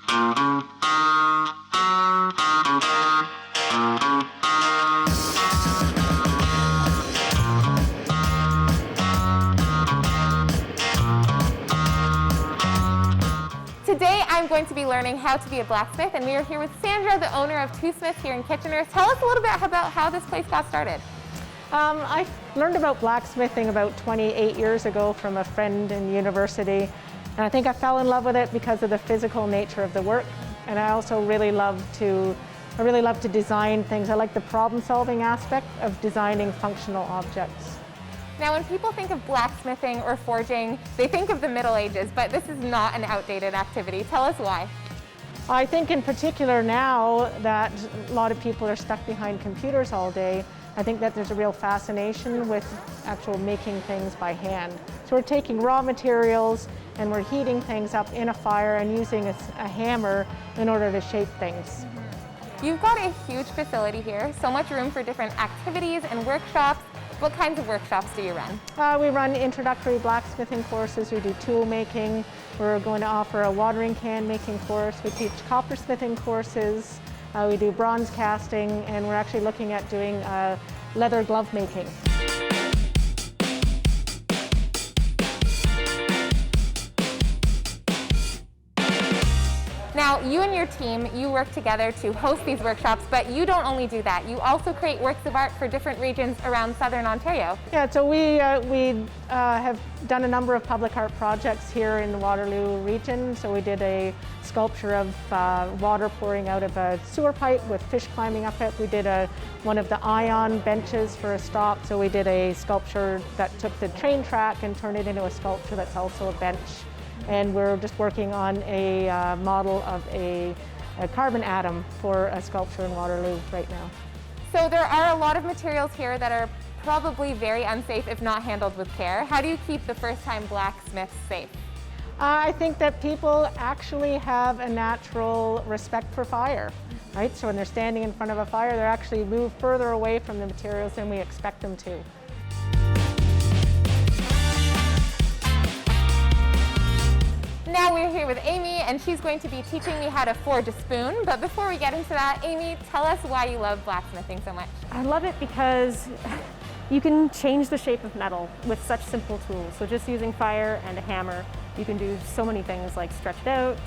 Today I'm going to be learning how to be a blacksmith, and we are here with Sandra, the owner of Two Smiths here in Kitchener. Tell us a little bit about how this place got started. I learned about blacksmithing about 28 years ago from a friend in university, and I think I fell in love with it because of the physical nature of the work. And I also really love to design things. I like the problem-solving aspect of designing functional objects. Now, when people think of blacksmithing or forging, they think of the Middle Ages, but this is not an outdated activity. Tell us why. I think in particular now that a lot of people are stuck behind computers all day, I think that there's a real fascination with actual making things by hand. So we're taking raw materials and we're heating things up in a fire and using a hammer in order to shape things. You've got a huge facility here, so much room for different activities and workshops. What kinds of workshops do you run? We run introductory blacksmithing courses, we do tool making, we're going to offer a watering can making course, we teach coppersmithing courses, we do bronze casting, and we're actually looking at doing leather glove making. Now, you and your team, you work together to host these workshops, but you don't only do that. You also create works of art for different regions around southern Ontario. Yeah, so we have done a number of public art projects here in the Waterloo region. So we did a sculpture of water pouring out of a sewer pipe with fish climbing up it. We did one of the ion benches for a stop. So we did a sculpture that took the train track and turned it into a sculpture that's also a bench. And we're just working on a model of a carbon atom for a sculpture in Waterloo right now. So there are a lot of materials here that are probably very unsafe if not handled with care. How do you keep the first-time blacksmiths safe? I think that people actually have a natural respect for fire, right? So when they're standing in front of a fire, they're actually move further away from the materials than we expect them to. Now we're here with Amy, and she's going to be teaching me how to forge a spoon. But before we get into that, Amy, tell us why you love blacksmithing so much. I love it because you can change the shape of metal with such simple tools. So just using fire and a hammer, you can do so many things like stretch it out,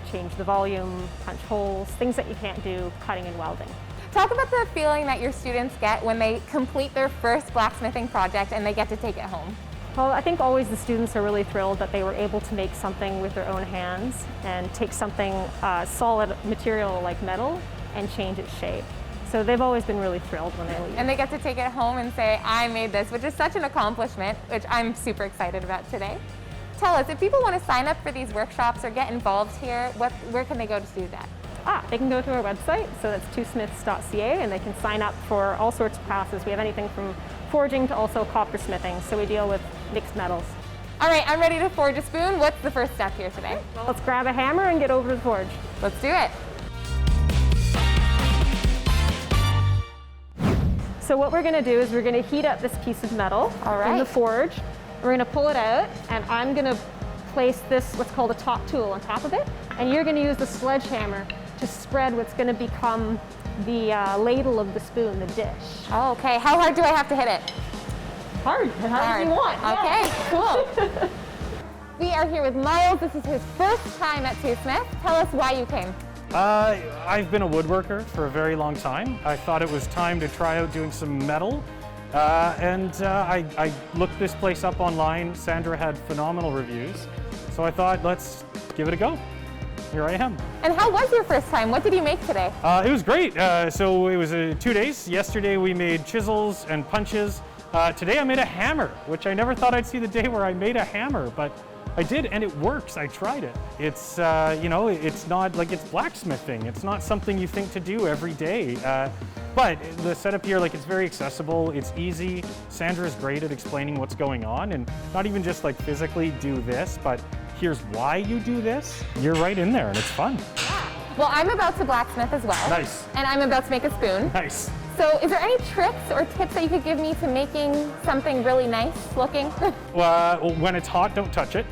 change the volume, punch holes, things that you can't do cutting and welding. Talk about the feeling that your students get when they complete their first blacksmithing project and they get to take it home. Well, I think always the students are really thrilled that they were able to make something with their own hands and take something solid material like metal and change its shape. So they've always been really thrilled when they leave. And they get to take it home and say, I made this, which is such an accomplishment, which I'm super excited about today. Tell us, if people want to sign up for these workshops or get involved here, where can they go to do that? They can go to our website, so that's twosmiths.ca, and they can sign up for all sorts of classes. We have anything from forging to also coppersmithing, so we deal with mixed metals. All right, I'm ready to forge a spoon. What's the first step here today? Well, let's grab a hammer and get over to the forge. Let's do it. So what we're going to do is we're going to heat up this piece of metal in the forge. We're going to pull it out, and I'm going to place this, what's called a top tool, on top of it, and you're going to use the sledgehammer to spread what's going to become the ladle of the spoon, the dish. Oh, okay. How hard do I have to hit it? Hard, as hard as you want. Okay, cool. We are here with Miles. This is his first time at Two Smiths. Tell us why you came. I've been a woodworker for a very long time. I thought it was time to try out doing some metal. I looked this place up online. Sandra had phenomenal reviews. So I thought, let's give it a go. Here I am. And how was your first time? What did you make today? It was great. So it was 2 days. Yesterday we made chisels and punches. Today I made a hammer, which I never thought I'd see the day where I made a hammer, but I did, and it works. I tried it. It's, it's not like it's blacksmithing. It's not something you think to do every day. But the setup here, it's very accessible. It's easy. Sandra's great at explaining what's going on, and not even just physically do this, but here's why you do this. You're right in there, and it's fun. Yeah. Well, I'm about to blacksmith as well. Nice. And I'm about to make a spoon. Nice. So is there any tricks or tips that you could give me to making something really nice looking? Well, when it's hot, don't touch it.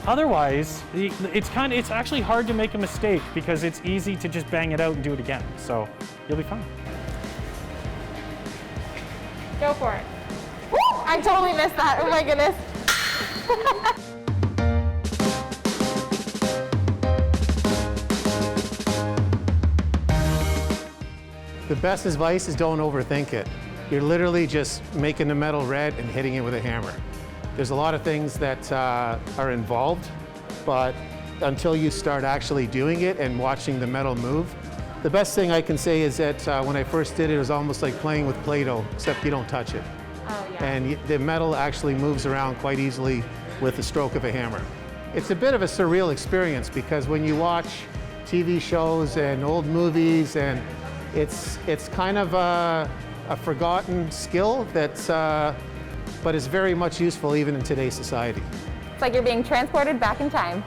Otherwise, it's actually hard to make a mistake because it's easy to just bang it out and do it again. So you'll be fine. Go for it. Woo! I totally missed that. Oh my goodness. The best advice is don't overthink it. You're literally just making the metal red and hitting it with a hammer. There's a lot of things that are involved, but until you start actually doing it and watching the metal move, the best thing I can say is that when I first did it, it was almost like playing with Play-Doh, except you don't touch it. Oh, yeah. And the metal actually moves around quite easily with the stroke of a hammer. It's a bit of a surreal experience because when you watch TV shows and old movies, and it's kind of a forgotten skill that's, but is very much useful even in today's society. It's like you're being transported back in time.